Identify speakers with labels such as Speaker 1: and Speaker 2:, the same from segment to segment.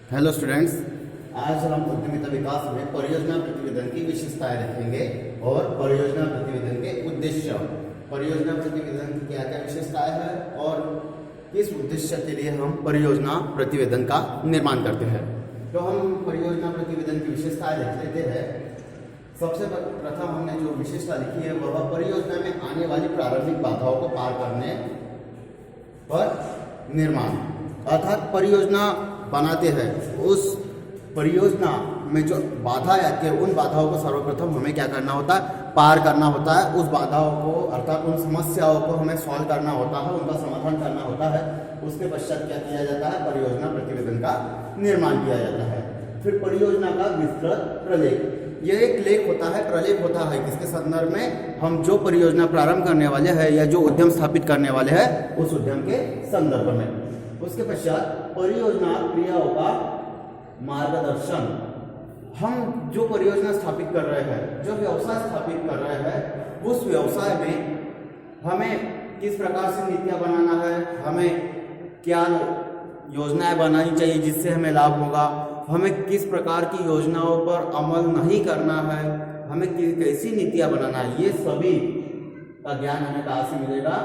Speaker 1: Hello students, आज हम उद्यमिता विकास में परियोजना प्रतिवेदन की विशेषताएं देखेंगे और परियोजना प्रतिवेदन के उद्देश्य, परियोजना प्रतिवेदन की क्या क्या विशेषताएं हैं और किस उद्देश्य के लिए हम परियोजना प्रतिवेदन का निर्माण करते हैं। तो हम परियोजना प्रतिवेदन की विशेषताएं देख लेते हैं। सबसे प्रथम हमने जो विशेषता लिखी है वह परियोजना में आने वाली प्रारंभिक बाधाओं को पार करने पर निर्माण, अर्थात परियोजना बनाते हैं, उस परियोजना में जो बाधाएं आती है उन बाधाओं को सर्वप्रथम हमें क्या करना होता है, पार करना होता है। उस बाधाओं को अर्थात उन समस्याओं को हमें सॉल्व करना होता है, उनका समाधान करना होता है। उसके पश्चात क्या किया जाता है, परियोजना प्रतिवेदन का निर्माण किया जाता है। फिर परियोजना का विस्तृत प्रलेख, यह एक लेख होता है, प्रलेख होता है, किसके संदर्भ में, हम जो परियोजना प्रारंभ करने वाले हैं या जो उद्यम स्थापित करने वाले हैं उस उद्यम के संदर्भ में। उसके पश्चात परियोजना क्रियाओं का मार्गदर्शन, हम जो परियोजना स्थापित कर रहे हैं, जो व्यवसाय स्थापित कर रहे हैं, उस व्यवसाय में हमें किस प्रकार से नीतियां बनाना है, हमें क्या योजनाएं बनानी चाहिए जिससे हमें लाभ होगा, हमें किस प्रकार की योजनाओं पर अमल नहीं करना है, हमें कैसी नीतियां बनाना है, ये सभी का ज्ञान हमें कहाँ से मिलेगा,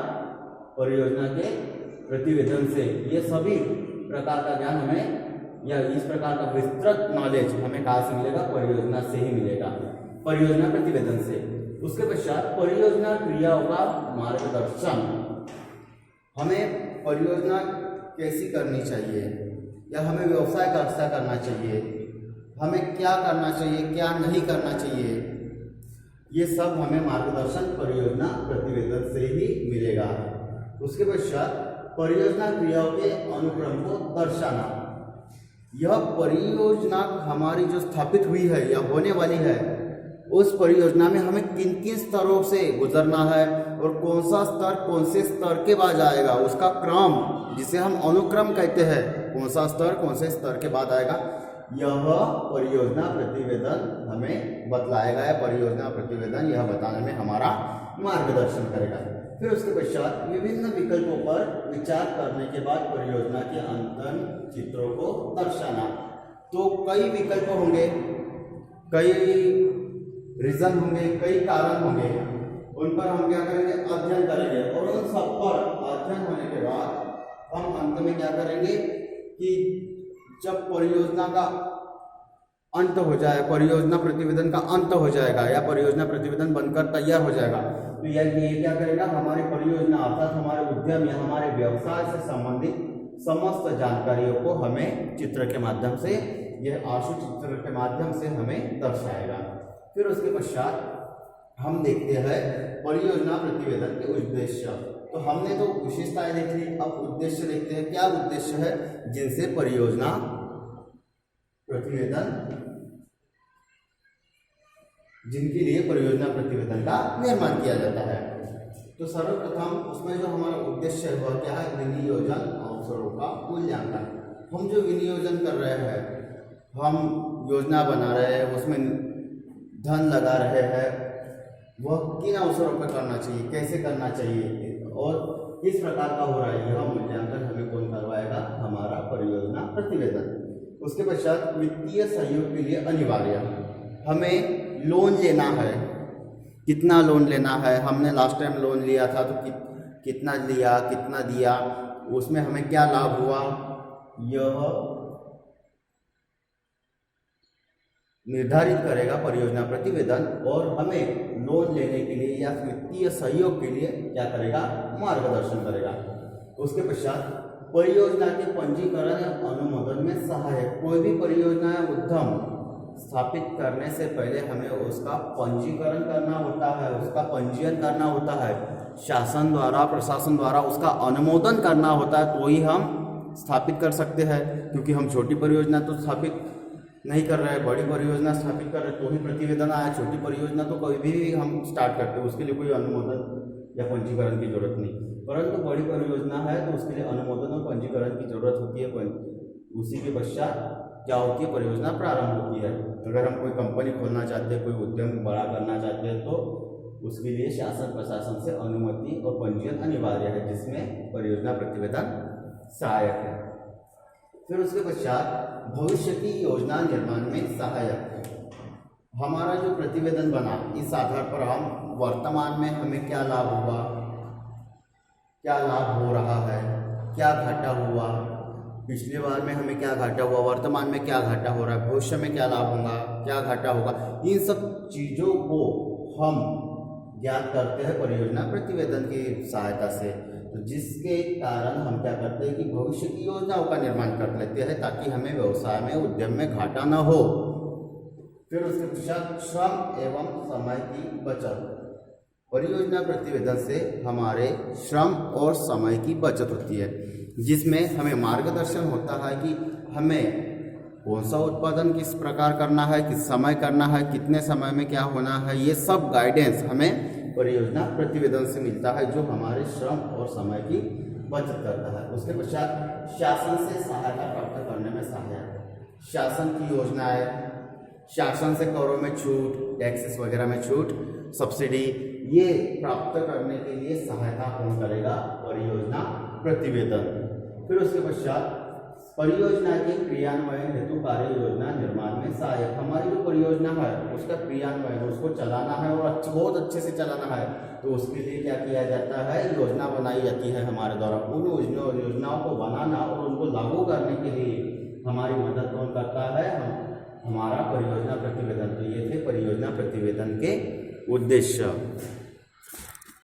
Speaker 1: परियोजना के प्रतिवेदन से। ये सभी प्रकार का ज्ञान हमें या इस प्रकार का विस्तृत नॉलेज हमें कहाँ से मिलेगा, परियोजना से ही मिलेगा, परियोजना प्रतिवेदन से। उसके पश्चात परियोजना क्रियाओं का मार्गदर्शन, हमें परियोजना कैसी करनी चाहिए या हमें व्यवसाय कैसा करना चाहिए, हमें क्या करना चाहिए, क्या नहीं करना चाहिए, ये सब हमें मार्गदर्शन परियोजना प्रतिवेदन से ही मिलेगा। उसके पश्चात परियोजना क्रियाओं के अनुक्रम को दर्शाना, यह परियोजना हमारी जो स्थापित हुई है या होने वाली है उस परियोजना में हमें किन किन स्तरों से गुजरना है और कौन सा स्तर कौन से स्तर के बाद आएगा, उसका क्रम जिसे हम अनुक्रम कहते हैं, कौन सा स्तर कौन से स्तर के बाद आएगा, यह परियोजना प्रतिवेदन हमें बतलाएगा या परियोजना प्रतिवेदन यह बताने में हमारा मार्गदर्शन करेगा। फिर उसके पश्चात विभिन्न विकल्पों पर विचार करने के बाद परियोजना के अंतन चित्रों को दर्शाना, तो कई विकल्प होंगे, कई रीजन होंगे, कई कारण होंगे, उन पर हम क्या करेंगे, अध्ययन करेंगे और उन सब पर अध्ययन होने के बाद हम अंत में क्या करेंगे कि जब परियोजना का अंत हो जाए, परियोजना प्रतिवेदन का अंत हो जाएगा या परियोजना प्रतिवेदन बनकर तैयार हो जाएगा, तो ये क्या करेगा, हमारी परियोजना अर्थात हमारे उद्यम या हमारे व्यवसाय से संबंधित समस्त जानकारियों को हमें चित्र के माध्यम से, यह आंसू चित्र के माध्यम से हमें दर्शाएगा। फिर उसके पश्चात हम देखते हैं परियोजना प्रतिवेदन के उद्देश्य। तो हमने तो विशेषताएं देख ली, अब उद्देश्य देखते हैं, क्या उद्देश्य है जिनसे परियोजना प्रतिवेदन, जिनके लिए परियोजना प्रतिवेदन का निर्माण किया जाता है। तो सर्वप्रथम उसमें जो हमारा उद्देश्य है वह क्या है, विनियोजन अवसरों का मूल्यांकन। हम जो विनियोजन कर रहे हैं, हम योजना बना रहे हैं, उसमें धन लगा रहे हैं, वह किन अवसरों पर करना चाहिए, कैसे करना चाहिए और किस प्रकार का हो रहा है, यह मूल्यांकन हमें कौन करवाएगा, हमारा परियोजना प्रतिवेदन। उसके पश्चात वित्तीय सहयोग के लिए अनिवार्य, हमें लोन लेना है, कितना लोन लेना है, हमने लास्ट टाइम लोन लिया था तो कितना लिया, कितना दिया, उसमें हमें क्या लाभ हुआ, यह निर्धारित करेगा परियोजना प्रतिवेदन और हमें लोन लेने के लिए या वित्तीय सहयोग के लिए क्या करेगा, मार्गदर्शन करेगा। उसके पश्चात परियोजना के पंजीकरण या अनुमोदन में सहायक, कोई भी परियोजना या उद्यम स्थापित करने से पहले हमें उसका पंजीकरण करना होता है, उसका पंजीयन करना होता है, शासन द्वारा, प्रशासन द्वारा उसका अनुमोदन करना होता है, तो ही हम स्थापित कर सकते हैं। क्योंकि हम छोटी परियोजना तो स्थापित नहीं कर रहे हैं, बड़ी परियोजना स्थापित कर रहे हैं तो ही प्रतिवेदन आया, छोटी परियोजना तो कोई भी हम स्टार्ट करते हैं, उसके लिए कोई अनुमोदन या पंजीकरण की जरूरत नहीं। परंतु बड़ी परियोजना है तो उसके लिए अनुमोदन और पंजीकरण की जरूरत होती है। उसी के पश्चात क्या होती है, परियोजना प्रारंभ होती है। अगर हम कोई कंपनी खोलना चाहते हैं, कोई उद्यम बड़ा करना चाहते हैं, तो उसके लिए शासन प्रशासन से अनुमति और पंजीयन अनिवार्य है, जिसमें परियोजना प्रतिवेदन सहायक है। फिर उसके पश्चात भविष्य की योजना निर्माण में सहायक है। हमारा जो प्रतिवेदन बना, इस आधार पर हम वर्तमान में हमें क्या लाभ हुआ, क्या लाभ हो रहा है, क्या घाटा हुआ, पिछले बार में हमें क्या घाटा हुआ, वर्तमान में क्या घाटा हो रहा है, भविष्य में क्या लाभ होगा, क्या घाटा होगा, इन सब चीज़ों को हम ज्ञात करते हैं परियोजना प्रतिवेदन की सहायता से। तो जिसके कारण हम क्या करते हैं कि भविष्य की योजनाओं का निर्माण कर लेते हैं ताकि हमें व्यवसाय में, उद्यम में घाटा न हो। फिर उसके पश्चात श्रम एवं समय की बचत। परियोजना प्रतिवेदन से हमारे श्रम और समय की बचत होती है, जिसमें हमें मार्गदर्शन होता है कि हमें कौन सा उत्पादन किस प्रकार करना है, किस समय करना है, कितने समय में क्या होना है, ये सब गाइडेंस हमें परियोजना प्रतिवेदन से मिलता है, जो हमारे श्रम और समय की बचत करता है। उसके पश्चात शासन से सहायता प्राप्त करने में सहायक। शासन की योजनाएं, शासन से करों में छूट, टैक्सेस वगैरह में छूट, सब्सिडी, ये प्राप्त करने के लिए सहायता कौन करेगा, परियोजना प्रतिवेदन। फिर उसके पश्चात परियोजना के क्रियान्वयन हेतु कार्य योजना निर्माण में सहायक। हमारी जो परियोजना है उसका क्रियान्वयन, उसको चलाना है और बहुत अच्छे से चलाना है, तो उसके लिए क्या किया जाता है, योजना बनाई जाती है हमारे द्वारा। उन योजनाओं को बनाना और उनको लागू करने के लिए हमारी मदद कौन करता है, हमारा परियोजना प्रतिवेदन। तो ये थे परियोजना प्रतिवेदन के उद्देश्य।